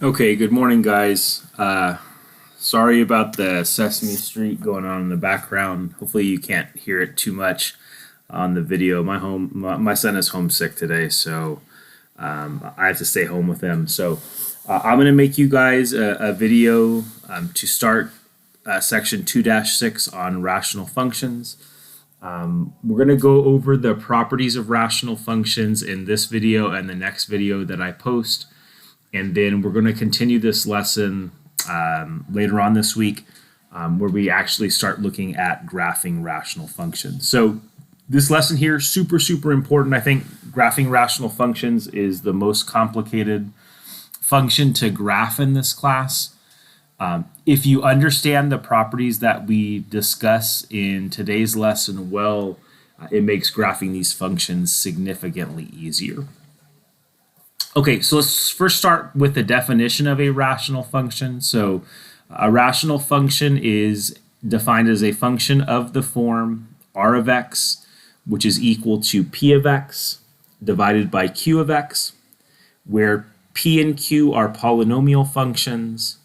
Okay, good morning, guys. Sorry about the Sesame Street going on in the background. Hopefully, you can't hear it too much on the video. My son is homesick today, so I have to stay home with him. So I'm going to make you guys a video to start section 2-6 on rational functions. We're going to go over the properties of rational functions in this video and the next video that I post. And then we're going to continue this lesson later on this week where we actually start looking at graphing rational functions. So this lesson here, super important. I think graphing rational functions is the most complicated function to graph in this class. If you understand the properties that we discuss in today's lesson well, it makes graphing these functions significantly easier. Okay, so let's first start with the definition of a rational function. So a rational function is defined as a function of the form r of x, which is equal to p of x divided by q of x, where p and q are polynomial functions,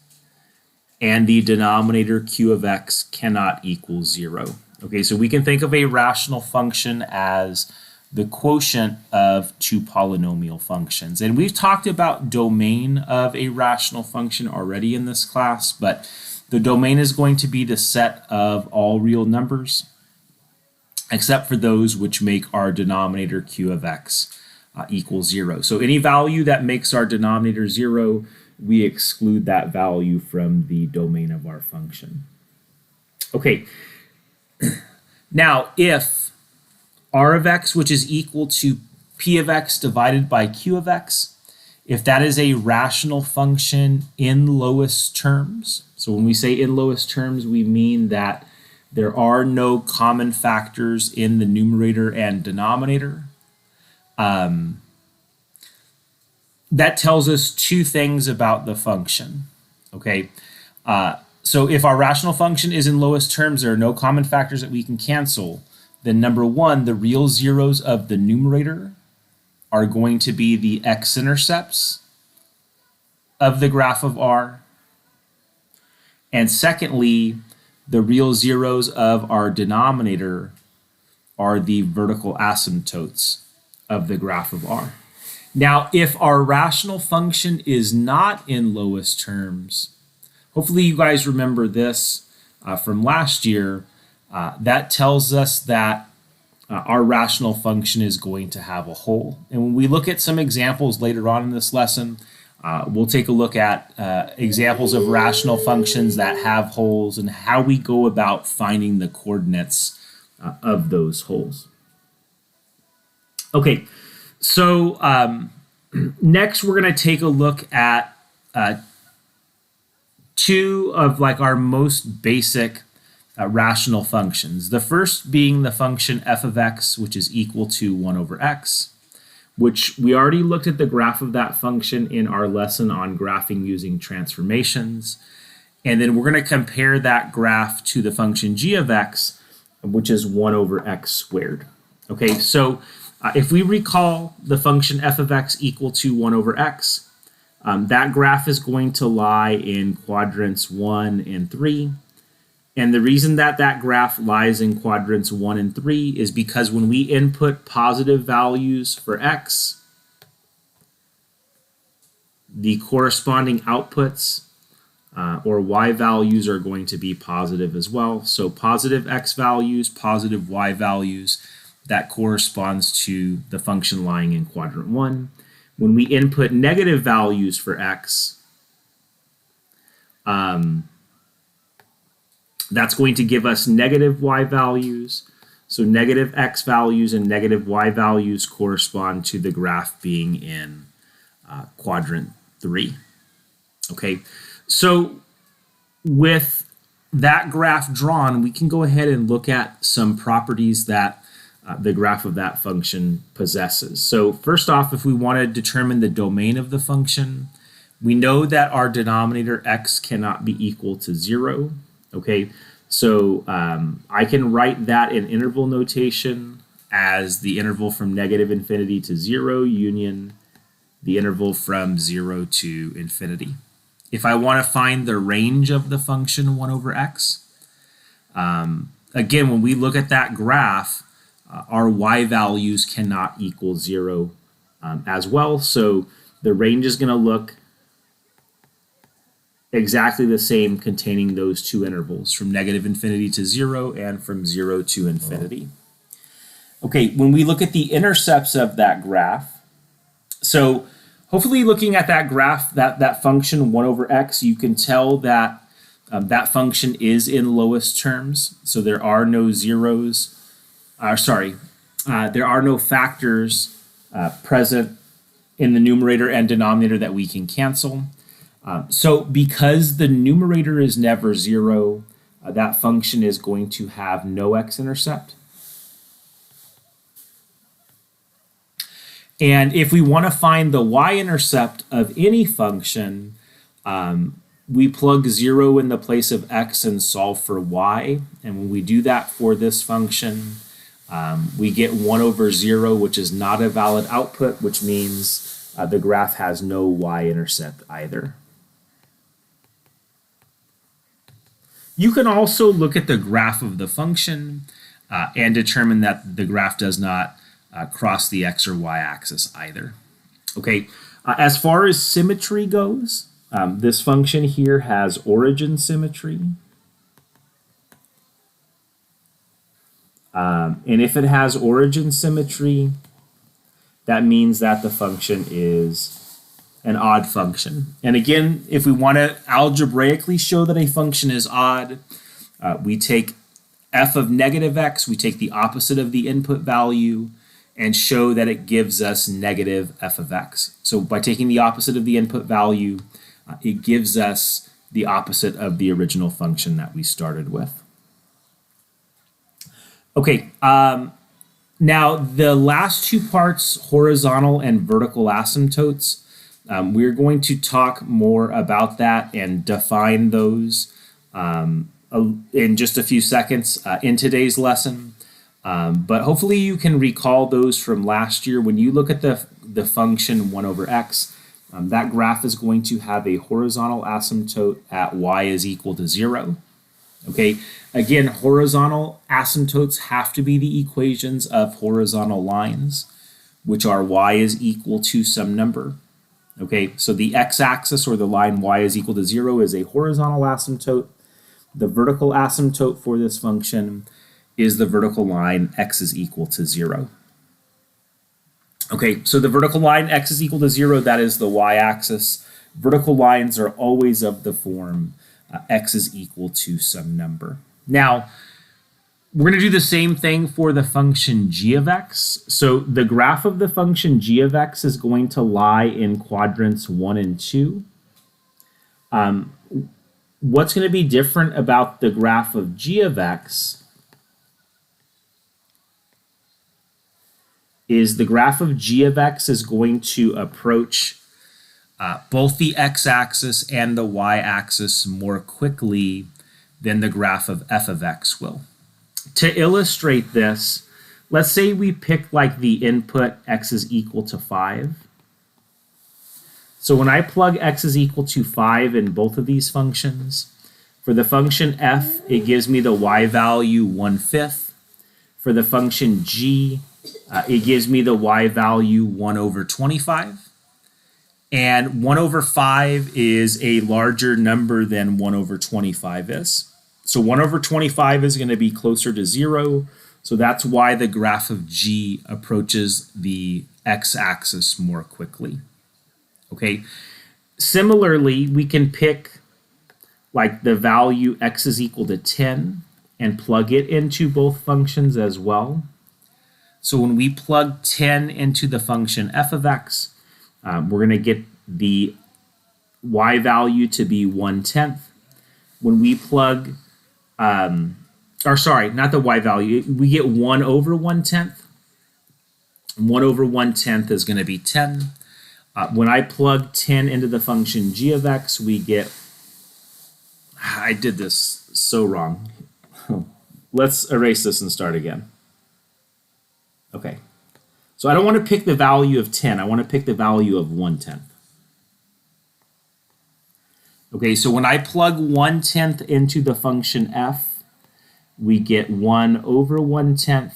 and the denominator q of x cannot equal 0. Okay, so we can think of a rational function as the quotient of two polynomial functions. And we've talked about domain of a rational function already in this class, but the domain is going to be the set of all real numbers, except for those which make our denominator q of x equal 0. So any value that makes our denominator 0, we exclude that value from the domain of our function. Okay, now if r of x, which is equal to p of x divided by q of x, if that is a rational function in lowest terms, so when we say in lowest terms, we mean that there are no common factors in the numerator and denominator. That tells us two things about the function, okay? So if our rational function is in lowest terms, there are no common factors that we can cancel, then number one, the real zeros of the numerator are going to be the x-intercepts of the graph of R. And secondly, the real zeros of our denominator are the vertical asymptotes of the graph of R. Now, if our rational function is not in lowest terms, hopefully you guys remember this from last year, that tells us that our rational function is going to have a hole. And when we look at some examples later on in this lesson, we'll take a look at examples of rational functions that have holes and how we go about finding the coordinates of those holes. Okay, so next we're going to take a look at two of our most basic rational functions. The first being the function f of x, which is equal to 1 over x, which we already looked at the graph of that function in our lesson on graphing using transformations. And then we're going to compare that graph to the function g of x, which is 1 over x squared. Okay, so if we recall the function f of x equal to 1 over x, that graph is going to lie in quadrants 1 and 3. And the reason that that graph lies in quadrants 1 and 3 is because when we input positive values for x, the corresponding outputs or y values are going to be positive as well. So positive x values, positive y values, that corresponds to the function lying in quadrant 1. When we input negative values for x, that's going to give us negative y values. So negative x values and negative y values correspond to the graph being in quadrant 3. Okay, so with that graph drawn, we can go ahead and look at some properties that the graph of that function possesses. So first off, if we want to determine the domain of the function, we know that our denominator x cannot be equal to 0. Okay, so I can write that in interval notation as the interval from -infinity to 0 union the interval from 0 to infinity. If I want to find the range of the function 1 over x, again, when we look at that graph, our y values cannot equal 0 as well. So the range is going to look exactly the same containing those two intervals, from negative infinity to 0 and from 0 to infinity. Okay, when we look at the intercepts of that graph, so hopefully looking at that graph, that function 1 over x, you can tell that that function is in lowest terms. So there are no zeros, there are no factors present in the numerator and denominator that we can cancel. So because the numerator is never 0, that function is going to have no x-intercept. And if we want to find the y-intercept of any function, we plug 0 in the place of x and solve for y. And when we do that for this function, we get 1 over 0, which is not a valid output, which means the graph has no y-intercept either. You can also look at the graph of the function and determine that the graph does not cross the x or y axis either. Okay, as far as symmetry goes, this function here has origin symmetry. And if it has origin symmetry, that means that the function is an odd function. And again, if we want to algebraically show that a function is odd, we take f of negative x, we take the opposite of the input value, and show that it gives us negative f of x. So by taking the opposite of the input value, it gives us the opposite of the original function that we started with. Okay, now the last two parts, horizontal and vertical asymptotes, we're going to talk more about that and define those in just a few seconds in today's lesson. But hopefully you can recall those from last year. When you look at the function 1 over x, that graph is going to have a horizontal asymptote at y is equal to 0. Okay, again, horizontal asymptotes have to be the equations of horizontal lines, which are y is equal to some number. Okay, so the x-axis or the line y is equal to 0 is a horizontal asymptote. The vertical asymptote for this function is the vertical line x is equal to 0. Okay, so the vertical line x is equal to 0, that is the y-axis. Vertical lines are always of the form x is equal to some number. Now, we're going to do the same thing for the function g of x. So the graph of the function g of x is going to lie in quadrants 1 and 2. What's going to be different about the graph of g of x is the graph of g of x is going to approach both the x-axis and the y-axis more quickly than the graph of f of x will. To illustrate this, let's say we pick like the input x is equal to 5. So when I plug x is equal to 5 in both of these functions, for the function f, it gives me the y value 1/5. For the function g, it gives me the y value 1 over 25. And 1 over 5 is a larger number than 1 over 25 is. So 1 over 25 is going to be closer to 0. So that's why the graph of g approaches the x-axis more quickly. Okay. Similarly, we can pick like the value x is equal to 10 and plug it into both functions as well. So when we plug 10 into the function f of x, we're going to get the y value to be 1/10. When we plug, or sorry, not the y value, we get 1 over 1/10. 1 over 1/10 is going to be 10. When I plug 10 into the function g of x, we get, I did this so wrong. Let's erase this and start again. Okay. So I don't want to pick the value of 10. I want to pick the value of 1/10. Okay, so when I plug 1/10 into the function f, we get 1 over 1/10,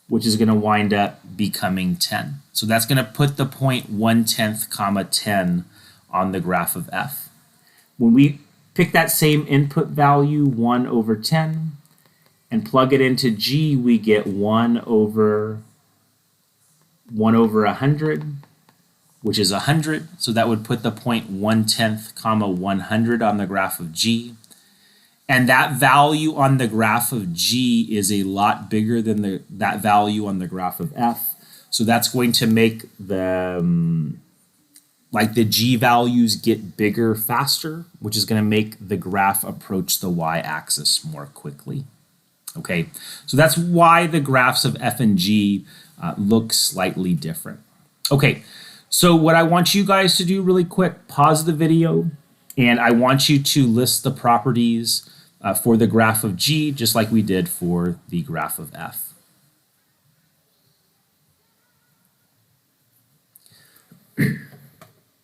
which is going to wind up becoming 10. So that's going to put the point 1/10 comma 10 on the graph of f. When we pick that same input value, 1 over 10, and plug it into g, we get 1 over 100, which is 100. So that would put the point 1/10 comma 100 on the graph of g. And that value on the graph of g is a lot bigger than that value on the graph of f. So that's going to make the g values get bigger faster, which is going to make the graph approach the y-axis more quickly. Okay, so that's why the graphs of f and g look slightly different. Okay, so what I want you guys to do really quick, pause the video, and I want you to list the properties for the graph of g, just like we did for the graph of f.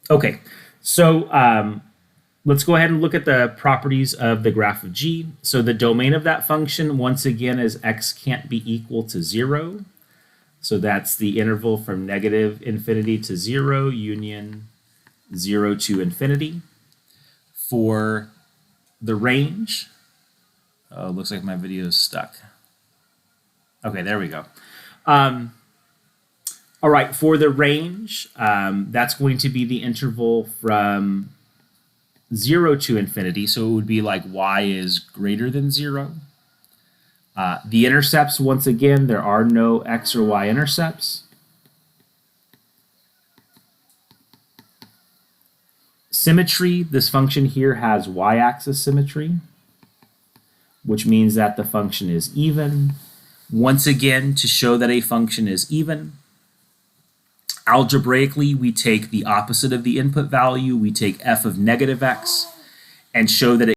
Okay, so let's go ahead and look at the properties of the graph of g. So the domain of that function, once again, is x can't be equal to 0. So that's the interval from negative infinity to 0, union 0 to infinity. For the range, oh, looks like my video is stuck. Okay, there we go. All right, for the range, that's going to be the interval from 0 to infinity. So it would be like y is greater than 0. The intercepts, once again, there are no x or y intercepts. Symmetry, this function here has y-axis symmetry, which means that the function is even. Once again, to show that a function is even, algebraically, we take the opposite of the input value, we take f of negative x, and show that it